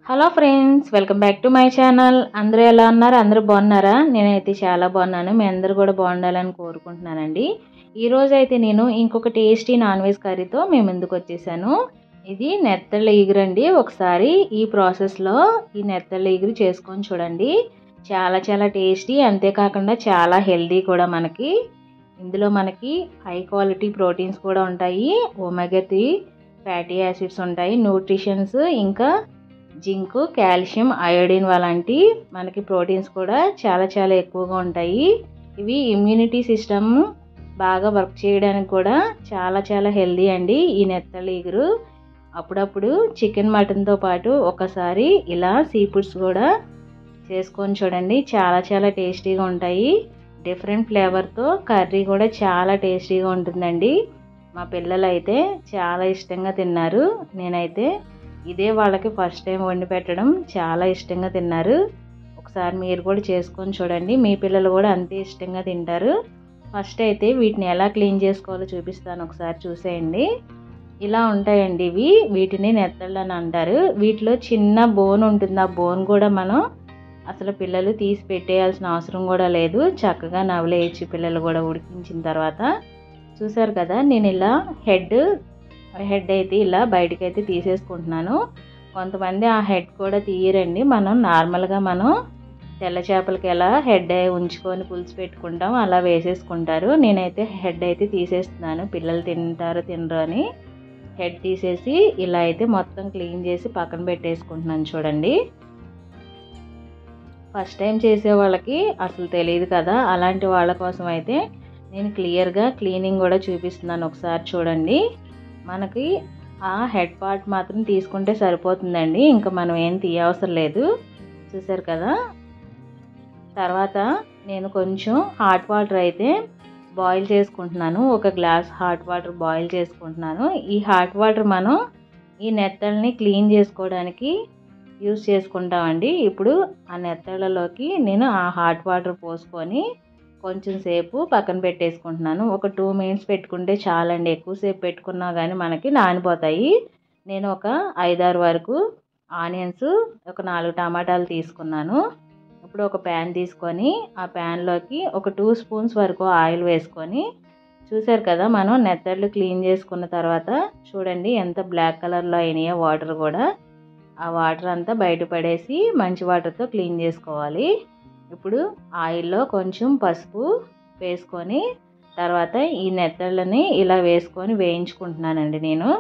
Hello friends, welcome back to my channel. అందరూ ఎలా ఉన్నారు? అందరూ బాగున్నారా? నేనైతే చాలా బాగున్నాను. మీ అందరూ కూడా బాగుండాలని కోరుకుంటున్నానండి. ఈరోజు అయితే నేను ఇంకొక టేస్టీ నాన్ వెజ్ కర్రీతో మీ ముందుకు వచ్చేసాను. ఇది నెత్తళ్ళ ఈగురండి. ఒకసారి ఈ ప్రాసెస్లో ఈ నెత్తళ్ళ ఈగురు చేసుకొని చూడండి. చాలా చాలా టేస్టీ, అంతేకాకుండా చాలా హెల్దీ కూడా. ఇందులో మనకి హై క్వాలిటీ ప్రోటీన్స్ కూడా ఉంటాయి, ఒమేగా 3 ఫ్యాటీ యాసిడ్స్ ఉంటాయి, న్యూట్రిషన్స్, ఇంకా జింక్, కాల్షియం, అయోడిన్ అలాంటి మనకి ప్రోటీన్స్ కూడా చాలా చాలా ఎక్కువగా ఉంటాయి. ఇవి ఇమ్యూనిటీ సిస్టమ్ బాగా వర్క్ చేయడానికి కూడా చాలా చాలా హెల్దీ అండి ఈ నెత్తళ్ళ ఈగురు. అప్పుడప్పుడు చికెన్ మటన్తో పాటు ఒకసారి ఇలా సీ ఫుడ్స్ కూడా చేసుకొని చూడండి. చాలా చాలా టేస్టీగా ఉంటాయి. డిఫరెంట్ ఫ్లేవర్తో కర్రీ కూడా చాలా టేస్టీగా ఉంటుందండి. మా పిల్లలు అయితే చాలా ఇష్టంగా తిన్నారు. నేనైతే ఇదే వాళ్ళకి ఫస్ట్ టైం వండి పెట్టడం, చాలా ఇష్టంగా తిన్నారు. ఒకసారి మీరు కూడా చేసుకొని చూడండి, మీ పిల్లలు కూడా అంతే ఇష్టంగా తింటారు. ఫస్ట్ అయితే వీటిని ఎలా క్లీన్ చేసుకోవాలో చూపిస్తాను, ఒకసారి చూసేయండి. ఇలా ఉంటాయండి వీటిని నెత్తళ్ళు అని అంటారు. వీటిలో చిన్న బోన్ ఉంటుంది. ఆ బోన్ కూడా మనం అసలు పిల్లలు తీసి పెట్టేయాల్సిన అవసరం కూడా లేదు. చక్కగా నవలేయచ్చు పిల్లలు కూడా ఉడికించిన తర్వాత. చూసారు కదా, నేను ఇలా హెడ్ అయితే ఇలా బయటకైతే తీసేసుకుంటున్నాను. కొంతమంది ఆ హెడ్ కూడా తీయరండి. నార్మల్గా మనం తెల్ల చేపలకి ఎలా హెడ్ ఉంచుకొని పులుసు పెట్టుకుంటాం అలా వేసేసుకుంటారు. నేనైతే హెడ్ అయితే తీసేస్తున్నాను, పిల్లలు తింటారు తినరు అని. హెడ్ తీసేసి ఇలా అయితే మొత్తం క్లీన్ చేసి పక్కన పెట్టేసుకుంటున్నాను. చూడండి, ఫస్ట్ టైం చేసే వాళ్ళకి అసలు తెలియదు కదా, అలాంటి వాళ్ళ కోసం అయితే నేను క్లియర్గా క్లీనింగ్ కూడా చూపిస్తున్నాను. ఒకసారి చూడండి. మనకి ఆ హెడ్ పార్ట్ మాత్రం తీసుకుంటే సరిపోతుందండి, ఇంకా మనం ఏం తీయవసరం లేదు. చూసారు కదా. తర్వాత నేను కొంచెం హాట్ వాటర్ అయితే బాయిల్ చేసుకుంటున్నాను. ఒక గ్లాస్ హాట్ వాటర్ బాయిల్ చేసుకుంటున్నాను. ఈ హాట్ వాటర్ మనం ఈ నెత్తళ్ళని క్లీన్ చేసుకోవడానికి యూజ్ చేసుకుంటామండి. ఇప్పుడు ఆ నెత్తళ్ళలోకి నేను ఆ హాట్ వాటర్ పోసుకొని కొంచెం సేపు పక్కన పెట్టేసుకుంటున్నాను. ఒక 2 మినిట్స్ పెట్టుకుంటే చాలండి. ఎక్కువసేపు పెట్టుకున్నా కానీ మనకి నానిపోతాయి. నేను ఒక 5-6 వరకు ఆనియన్స్, ఒక 4 టమాటాలు తీసుకున్నాను. ఇప్పుడు ఒక ప్యాన్ తీసుకొని ఆ ప్యాన్లోకి ఒక 2 స్పూన్స్ వరకు ఆయిల్ వేసుకొని, చూసారు కదా, మనం నెత్తళ్ళు క్లీన్ చేసుకున్న తర్వాత చూడండి ఎంత బ్లాక్ కలర్లో అయినాయో వాటర్ కూడా. ఆ వాటర్ అంతా బయటపడేసి మంచి వాటర్తో క్లీన్ చేసుకోవాలి. ఇప్పుడు ఆయిల్లో కొంచెం పసుపు వేసుకొని తర్వాత ఈ నెత్తళ్ళని ఇలా వేసుకొని వేయించుకుంటున్నానండి. నేను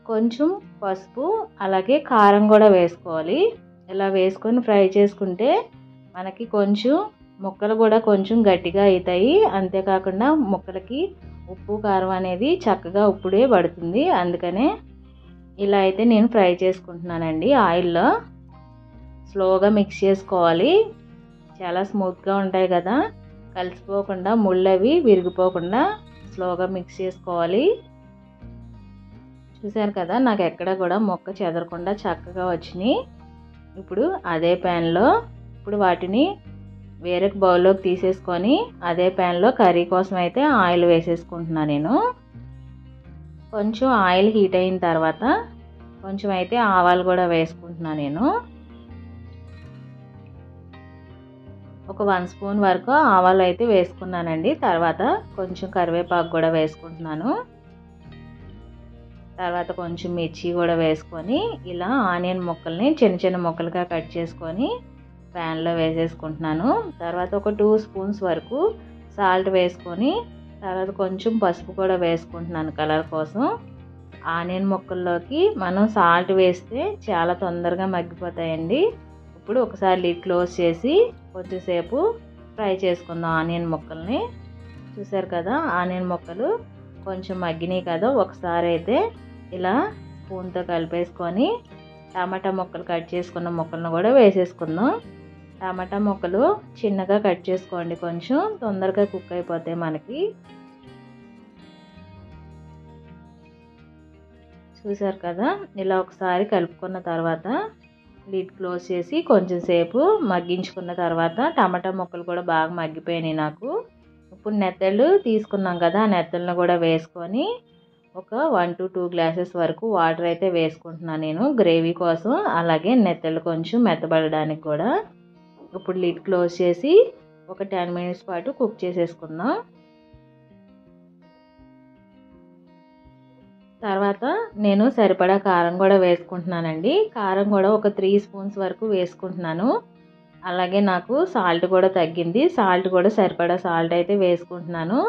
కొంచెం పసుపు అలాగే కారం కూడా వేసుకోవాలి. ఇలా వేసుకొని ఫ్రై చేసుకుంటే మనకి కొంచెం ముక్కలు కూడా కొంచెం గట్టిగా అవుతాయి. అంతేకాకుండా ముక్కలకి ఉప్పు కారం అనేది చక్కగా ఉప్పుడే పడుతుంది. అందుకనే ఇలా అయితే నేను ఫ్రై చేసుకుంటున్నానండి. ఆయిల్లో స్లోగా మిక్స్ చేసుకోవాలి. చాలా స్మూత్గా ఉంటాయి కదా, కలిసిపోకుండా ముళ్ళవి విరిగిపోకుండా స్లోగా మిక్స్ చేసుకోవాలి. చూసారు కదా, నాకు ఎక్కడ కూడా మొక్క చెదరకుండా చక్కగా వచ్చినాయి. ఇప్పుడు అదే ప్యాన్లో ఇప్పుడు వాటిని వేరొక బౌల్లోకి తీసేసుకొని అదే ప్యాన్లో కర్రీ కోసం అయితే ఆయిల్ వేసేసుకుంటున్నాను నేను. కొంచెం ఆయిల్ హీట్ అయిన తర్వాత కొంచెం అయితే ఆవాలు కూడా వేసుకుంటున్నాను నేను. ఒక 1 స్పూన్ వరకు ఆవాలు అయితే వేసుకున్నానండి. తర్వాత కొంచెం కరివేపాకు కూడా వేసుకుంటున్నాను. తర్వాత కొంచెం మిర్చి కూడా వేసుకొని ఇలా ఆనియన్ ముక్కల్ని చిన్న చిన్న ముక్కలుగా కట్ చేసుకొని ప్యాన్లో వేసేసుకుంటున్నాను. తర్వాత ఒక 2 స్పూన్స్ వరకు సాల్ట్ వేసుకొని తర్వాత కొంచెం పసుపు కూడా వేసుకుంటున్నాను కలర్ కోసం. ఆనియన్ ముక్కల్లోకి మనం సాల్ట్ వేస్తే చాలా తొందరగా మగ్గిపోతాయండి. ఇప్పుడు ఒకసారి లిడ్ క్లోజ్ చేసి కొంచెంసేపు ఫ్రై చేసుకుందాం ఆనియన్ ముక్కల్ని. చూసారు కదా, ఆనియన్ ముక్కలు కొంచెం మగ్గినాయి కదా, ఒకసారి అయితే ఇలా స్పూన్తో కలిపేసుకొని టమాటా ముక్కలు కట్ చేసుకున్న ముక్కలను కూడా వేసేసుకుందాం. టమాటా ముక్కలు చిన్నగా కట్ చేసుకోండి, కొంచెం తొందరగా కుక్ అయిపోతాయి మనకి. చూసారు కదా, ఇలా ఒకసారి కలుపుకున్న తర్వాత లిడ్ క్లోజ్ చేసి కొంచెం సేపు మగ్గించుకున్న తర్వాత టమాటా ముక్కలు కూడా బాగా మగ్గిపోయినాయి నాకు. ఇప్పుడు నెత్తళ్ళు తీసుకున్నాం కదా, ఆ నెత్తళ్ళను కూడా వేసుకొని ఒక 1 to 2 గ్లాసెస్ వరకు వాటర్ అయితే వేసుకుంటున్నాను నేను గ్రేవీ కోసం, అలాగే నెత్తళ్ళు కొంచెం మెత్తబడడానికి కూడా. ఇప్పుడు లిడ్ క్లోజ్ చేసి ఒక 10 మినిట్స్ పాటు కుక్ చేసేసుకుందాం. తర్వాత నేను సరిపడా కారం కూడా వేసుకుంటున్నానండి. కారం కూడా ఒక 3 స్పూన్స్ వరకు వేసుకుంటున్నాను. అలాగే నాకు సాల్ట్ కూడా తగ్గింది. సాల్ట్ కూడా సరిపడా సాల్ట్ అయితే వేసుకుంటున్నాను.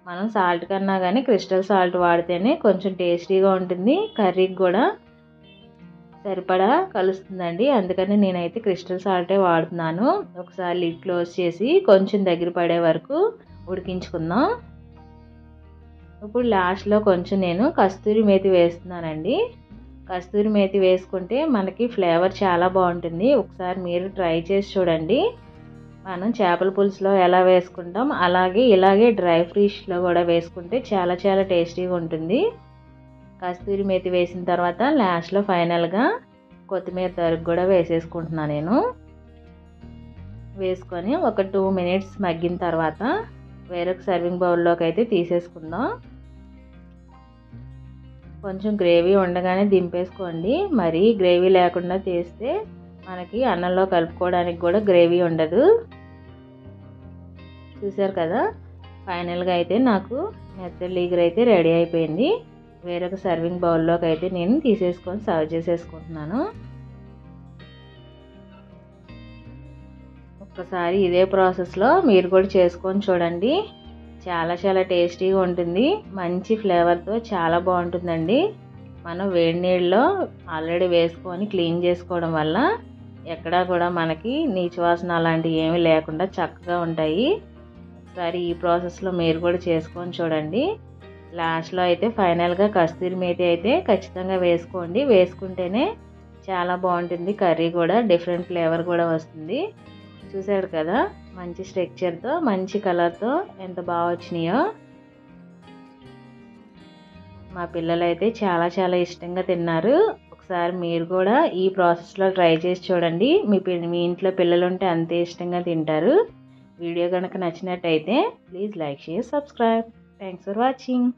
మనం సాల్ట్ కన్నా కానీ క్రిస్టల్ సాల్ట్ వాడితేనే కొంచెం టేస్టీగా ఉంటుంది. కర్రీకి కూడా సరిపడా కలుస్తుందండి. అందుకని నేనైతే క్రిస్టల్ సాల్టే వాడుతున్నాను. ఒకసారి లిడ్ క్లోజ్ చేసి కొంచెం దగ్గర పడే వరకు ఉడికించుకుందాం. ఇప్పుడు లాస్ట్లో కొంచెం నేను కస్తూరి మేతి వేస్తున్నానండి. కస్తూరి మేతి వేసుకుంటే మనకి ఫ్లేవర్ చాలా బాగుంటుంది. ఒకసారి మీరు ట్రై చేసి చూడండి. మనం చేపల పులుసులో ఎలా వేసుకుంటాం అలాగే ఇలాగే డ్రై ఫిష్లో కూడా వేసుకుంటే చాలా చాలా టేస్టీగా ఉంటుంది. కస్తూరి మేతి వేసిన తర్వాత లాస్ట్లో ఫైనల్గా కొత్తిమీర తరుగు కూడా వేసేసుకుంటున్నాను నేను. వేసుకొని ఒక 2 మినిట్స్ మగ్గిన తర్వాత వేరొక సర్వింగ్ బౌల్లోకి అయితే తీసేసుకుందాం. కొంచెం గ్రేవీ ఉండగానే దింపేసుకోండి. మరీ గ్రేవీ లేకుండా చేస్తే మనకి అన్నంలో కలుపుకోవడానికి కూడా గ్రేవీ ఉండదు. చూసారు కదా, ఫైనల్గా అయితే నాకు నెత్తళ్ళ ఈగర అయితే రెడీ అయిపోయింది. వేరొక సర్వింగ్ బౌల్లోకి అయితే నేను తీసేసుకొని సర్వ్ చేసేసుకుంటున్నాను. ఒక్కసారి ఇదే ప్రాసెస్లో మీరు కూడా చేసుకొని చూడండి. చాలా చాలా టేస్టీగా ఉంటుంది. మంచి ఫ్లేవర్తో చాలా బాగుంటుందండి. మనం వేడి నీళ్ళలో ఆల్రెడీ వేసుకొని క్లీన్ చేసుకోవడం వల్ల ఎక్కడా కూడా మనకి నీచు వాసన అలాంటివి ఏమీ లేకుండా చక్కగా ఉంటాయి. ఒకసారి ఈ ప్రాసెస్లో మీరు కూడా చేసుకొని చూడండి. లాస్ట్లో అయితే ఫైనల్గా కస్తూరి మేతి అయితే ఖచ్చితంగా వేసుకోండి. వేసుకుంటేనే చాలా బాగుంటుంది. కర్రీ కూడా డిఫరెంట్ ఫ్లేవర్ కూడా వస్తుంది. చూసారు కదా, మంచి స్ట్రక్చర్తో మంచి కలర్తో ఎంత బాగా వచ్చినాయో. మా పిల్లలు అయితే చాలా చాలా ఇష్టంగా తిన్నారు. ఒకసారి మీరు కూడా ఈ ప్రాసెస్లో ట్రై చేసి చూడండి. మీ ఇంట్లో పిల్లలు ఉంటే అంతే ఇష్టంగా తింటారు. వీడియో కనుక నచ్చినట్టయితే please like, share, subscribe. Thanks for watching.